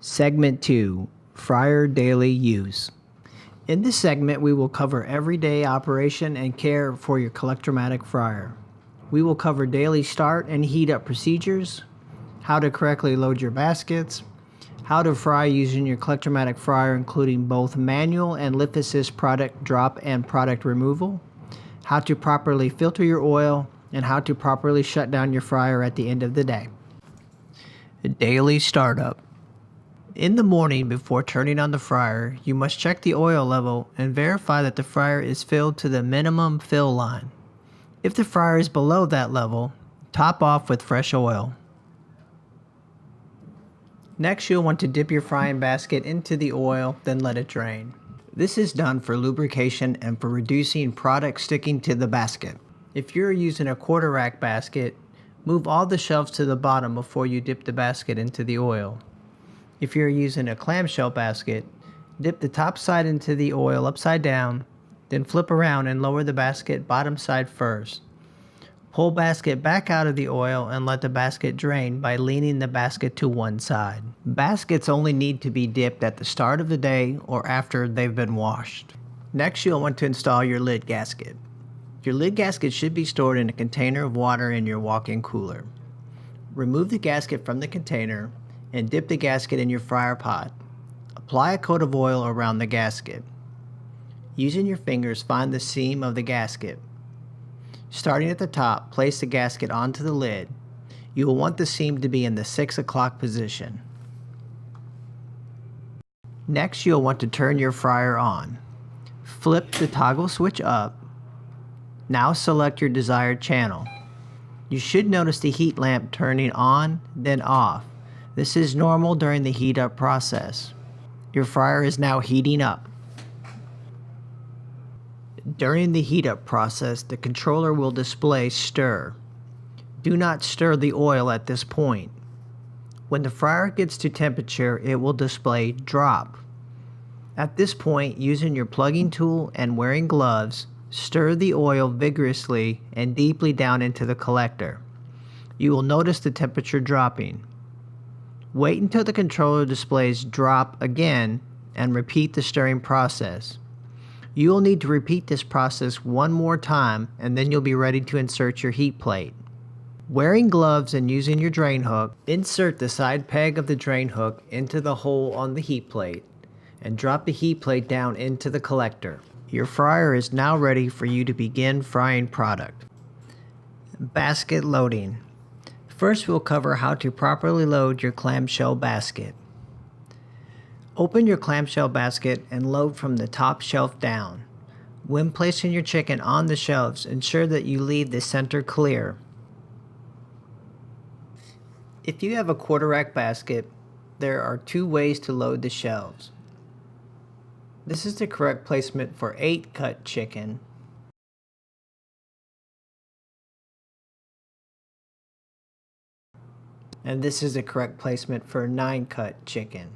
Segment 2, Fryer Daily Use. In this segment, we will cover everyday operation and care for your Collectramatic fryer. We will cover daily start and heat up procedures, how to correctly load your baskets, how to fry using your Collectramatic fryer including both manual and lift assist product drop and product removal, how to properly filter your oil, and how to properly shut down your fryer at the end of the day. Daily startup. In the morning before turning on the fryer, you must check the oil level and verify that the fryer is filled to the minimum fill line. If the fryer is below that level, top off with fresh oil. Next, you'll want to dip your frying basket into the oil, then let it drain. This is done for lubrication and for reducing product sticking to the basket. If you're using a quarter rack basket, move all the shelves to the bottom before you dip the basket into the oil. If you're using a clamshell basket, dip the top side into the oil upside down, then flip around and lower the basket bottom side first. Pull basket back out of the oil and let the basket drain by leaning the basket to one side. Baskets only need to be dipped at the start of the day or after they've been washed. Next, you'll want to install your lid gasket. Your lid gasket should be stored in a container of water in your walk-in cooler. Remove the gasket from the container and dip the gasket in your fryer pot. Apply a coat of oil around the gasket. Using your fingers, find the seam of the gasket. Starting at the top, place the gasket onto the lid. You will want the seam to be in the 6 o'clock position. Next, you'll want to turn your fryer on. Flip the toggle switch up. Now select your desired channel. You should notice the heat lamp turning on, then off. This is normal during the heat up process. Your fryer is now heating up. During the heat up process, the controller will display stir. Do not stir the oil at this point. When the fryer gets to temperature, it will display drop. At this point, using your plugging tool and wearing gloves, stir the oil vigorously and deeply down into the collector. You will notice the temperature dropping. Wait until the controller displays drop again and repeat the stirring process. You will need to repeat this process one more time and then you'll be ready to insert your heat plate. Wearing gloves and using your drain hook, insert the side peg of the drain hook into the hole on the heat plate and drop the heat plate down into the collector. Your fryer is now ready for you to begin frying product. Basket loading. First, we'll cover how to properly load your clamshell basket. Open your clamshell basket and load from the top shelf down. When placing your chicken on the shelves, ensure that you leave the center clear. If you have a quarter rack basket, there are 2 ways to load the shelves. This is the correct placement for 8 cut chicken. And this is the correct placement for 9 cut chicken.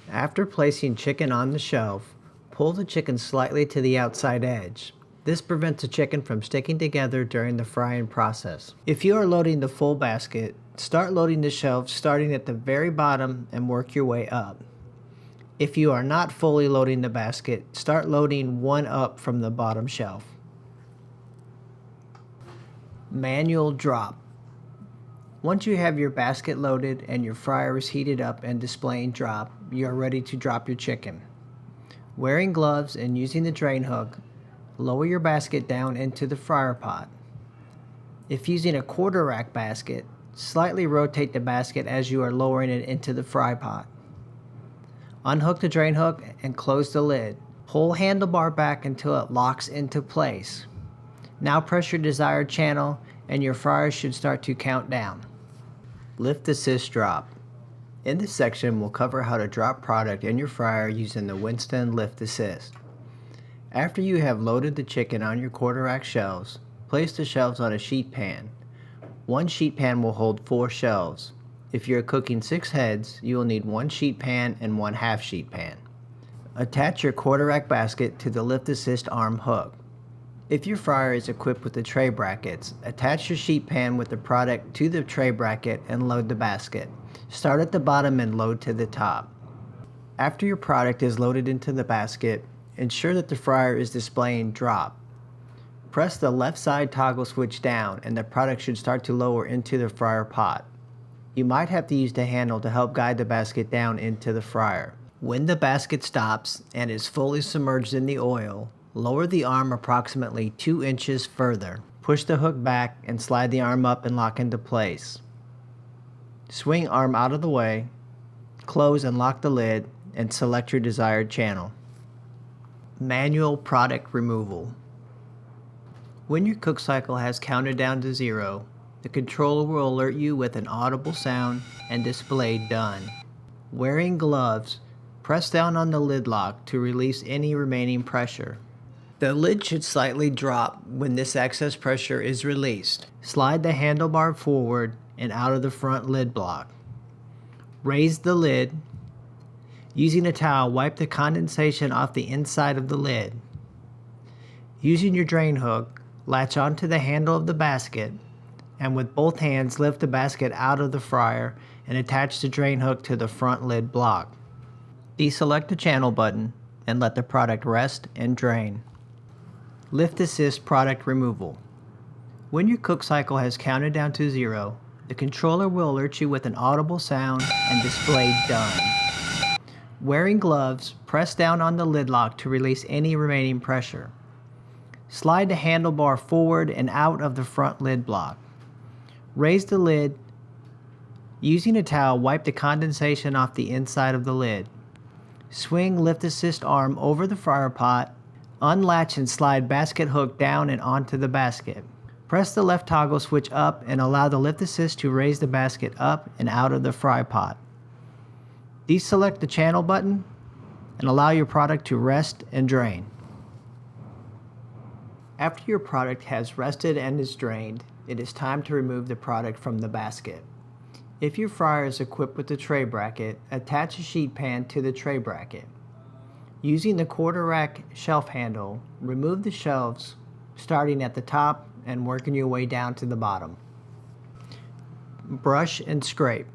After placing chicken on the shelf, pull the chicken slightly to the outside edge. This prevents the chicken from sticking together during the frying process. If you are loading the full basket, start loading the shelves starting at the very bottom and work your way up. If you are not fully loading the basket, start loading one up from the bottom shelf. Manual drop. Once you have your basket loaded and your fryer is heated up and displaying drop, you are ready to drop your chicken. Wearing gloves and using the drain hook, lower your basket down into the fryer pot. If using a quarter rack basket, slightly rotate the basket as you are lowering it into the fry pot. Unhook the drain hook and close the lid. Pull handlebar back until it locks into place. Now press your desired channel and your fryer should start to count down. Lift assist drop. In this section, we'll cover how to drop product in your fryer using the Winston lift assist. After you have loaded the chicken on your quarter rack shelves, place the shelves on a sheet pan. One sheet pan will hold 4 shelves. If you're cooking 6 heads, you will need 1 sheet pan and 1 half sheet pan. Attach your quarter rack basket to the lift assist arm hook. If your fryer is equipped with the tray brackets, attach your sheet pan with the product to the tray bracket and load the basket. Start at the bottom and load to the top. After your product is loaded into the basket, ensure that the fryer is displaying drop. Press the left side toggle switch down and the product should start to lower into the fryer pot. You might have to use the handle to help guide the basket down into the fryer. When the basket stops and is fully submerged in the oil, lower the arm approximately 2 inches further. Push the hook back and slide the arm up and lock into place. Swing arm out of the way, close and lock the lid, and select your desired channel. Manual product removal. When your cook cycle has counted down to 0, the controller will alert you with an audible sound and display done. Wearing gloves, press down on the lid lock to release any remaining pressure. The lid should slightly drop when this excess pressure is released. Slide the handlebar forward and out of the front lid block. Raise the lid. Using a towel, wipe the condensation off the inside of the lid. Using your drain hook, latch onto the handle of the basket, and with both hands lift the basket out of the fryer and attach the drain hook to the front lid block. Deselect the channel button and let the product rest and drain. Lift assist product removal. When your cook cycle has counted down to 0, the controller will alert you with an audible sound and display done. Wearing gloves, press down on the lid lock to release any remaining pressure. Slide the handlebar forward and out of the front lid block. Raise the lid. Using a towel, wipe the condensation off the inside of the lid. Swing lift assist arm over the fryer pot. Unlatch and slide basket hook down and onto the basket. Press the left toggle switch up and allow the lift assist to raise the basket up and out of the fry pot. Deselect the channel button and allow your product to rest and drain. After your product has rested and is drained, it is time to remove the product from the basket. If your fryer is equipped with the tray bracket, attach a sheet pan to the tray bracket. Using the quarter rack shelf handle, remove the shelves starting at the top and working your way down to the bottom. Brush and scrape.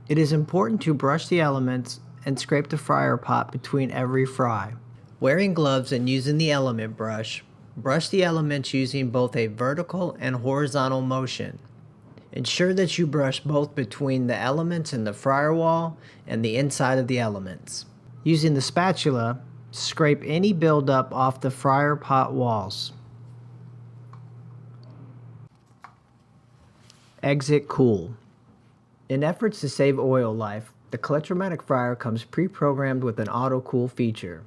It is important to brush the elements and scrape the fryer pot between every fry. Wearing gloves and using the element brush, brush the elements using both a vertical and horizontal motion. Ensure that you brush both between the elements in the fryer wall and the inside of the elements. Using the spatula, scrape any buildup off the fryer pot walls. Exit cool. In efforts to save oil life, the Collectramatic fryer comes pre-programmed with an auto cool feature.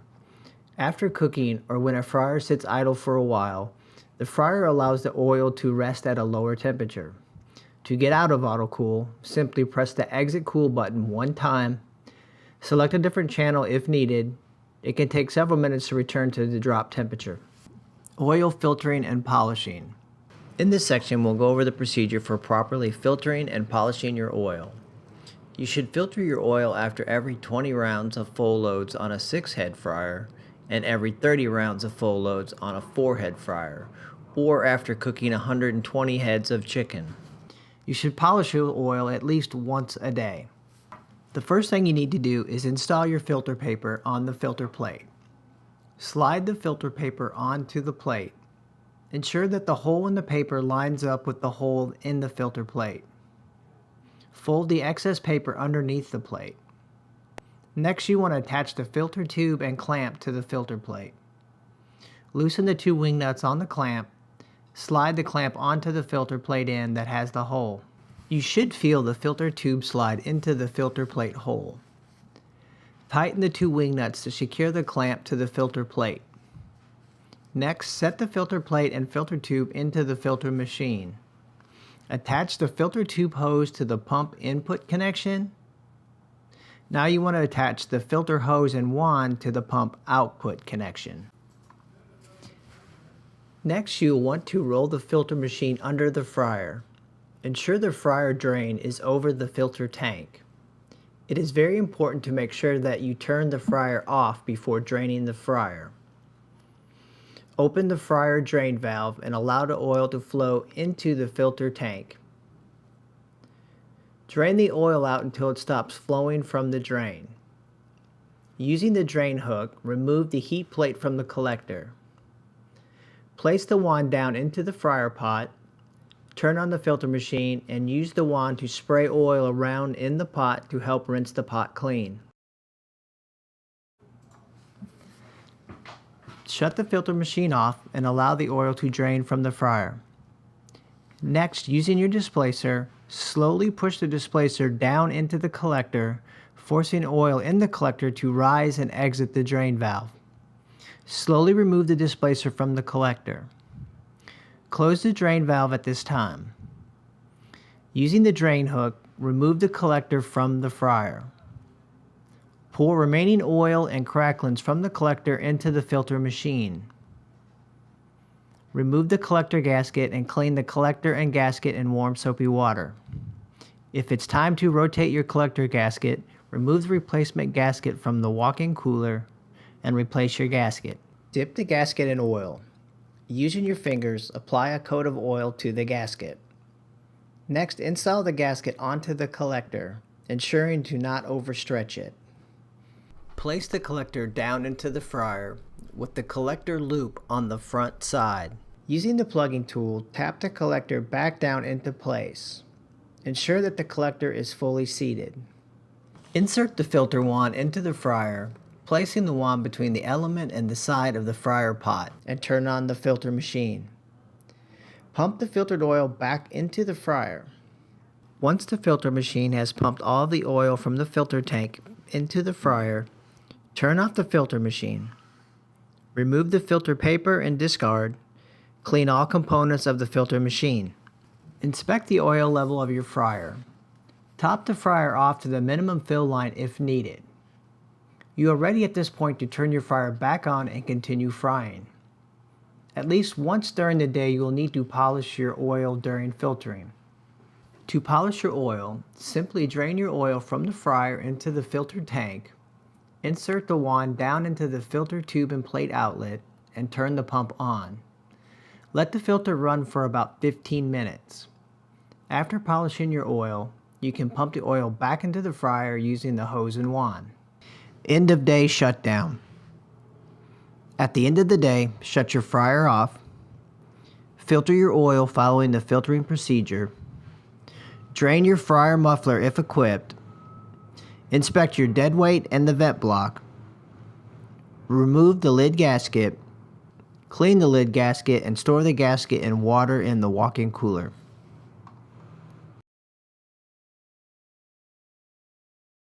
After cooking or when a fryer sits idle for a while, the fryer allows the oil to rest at a lower temperature. To get out of auto cool, simply press the exit cool button one time. Select a different channel if needed. It can take several minutes to return to the drop temperature. Oil filtering and polishing. In this section, we'll go over the procedure for properly filtering and polishing your oil. You should filter your oil after every 20 rounds of full loads on a 6-head fryer and every 30 rounds of full loads on a 4-head fryer, or after cooking 120 heads of chicken. You should polish your oil at least once a day. The first thing you need to do is install your filter paper on the filter plate. Slide the filter paper onto the plate. Ensure that the hole in the paper lines up with the hole in the filter plate. Fold the excess paper underneath the plate. Next, you want to attach the filter tube and clamp to the filter plate. Loosen the 2 wing nuts on the clamp. Slide the clamp onto the filter plate end that has the hole. You should feel the filter tube slide into the filter plate hole. Tighten the 2 wing nuts to secure the clamp to the filter plate. Next, set the filter plate and filter tube into the filter machine. Attach the filter tube hose to the pump input connection. Now you want to attach the filter hose and wand to the pump output connection. Next, you'll want to roll the filter machine under the fryer. Ensure the fryer drain is over the filter tank. It is very important to make sure that you turn the fryer off before draining the fryer. Open the fryer drain valve and allow the oil to flow into the filter tank. Drain the oil out until it stops flowing from the drain. Using the drain hook, remove the heat plate from the collector. Place the wand down into the fryer pot, turn on the filter machine, and use the wand to spray oil around in the pot to help rinse the pot clean. Shut the filter machine off and allow the oil to drain from the fryer. Next, using your displacer, slowly push the displacer down into the collector, forcing oil in the collector to rise and exit the drain valve. Slowly remove the displacer from the collector. Close the drain valve at this time. Using the drain hook, remove the collector from the fryer. Pour remaining oil and cracklings from the collector into the filter machine. Remove the collector gasket and clean the collector and gasket in warm soapy water. If it's time to rotate your collector gasket, remove the replacement gasket from the walk-in cooler and replace your gasket. Dip the gasket in oil. Using your fingers, apply a coat of oil to the gasket. Next, install the gasket onto the collector, ensuring to not overstretch it. Place the collector down into the fryer with the collector loop on the front side. Using the plugging tool, tap the collector back down into place. Ensure that the collector is fully seated. Insert the filter wand into the fryer, placing the wand between the element and the side of the fryer pot, and turn on the filter machine. Pump the filtered oil back into the fryer. Once the filter machine has pumped all the oil from the filter tank into the fryer, turn off the filter machine. Remove the filter paper and discard. Clean all components of the filter machine. Inspect the oil level of your fryer. Top the fryer off to the minimum fill line if needed. You are ready at this point to turn your fryer back on and continue frying. At least once during the day you will need to polish your oil during filtering. To polish your oil, simply drain your oil from the fryer into the filter tank. Insert the wand down into the filter tube and plate outlet and turn the pump on. Let the filter run for about 15 minutes. After polishing your oil, you can pump the oil back into the fryer using the hose and wand. End of day shutdown. At the end of the day, shut your fryer off. Filter your oil following the filtering procedure. Drain your fryer muffler if equipped. Inspect your dead weight and the vent block. Remove the lid gasket. Clean the lid gasket and store the gasket in water in the walk-in cooler.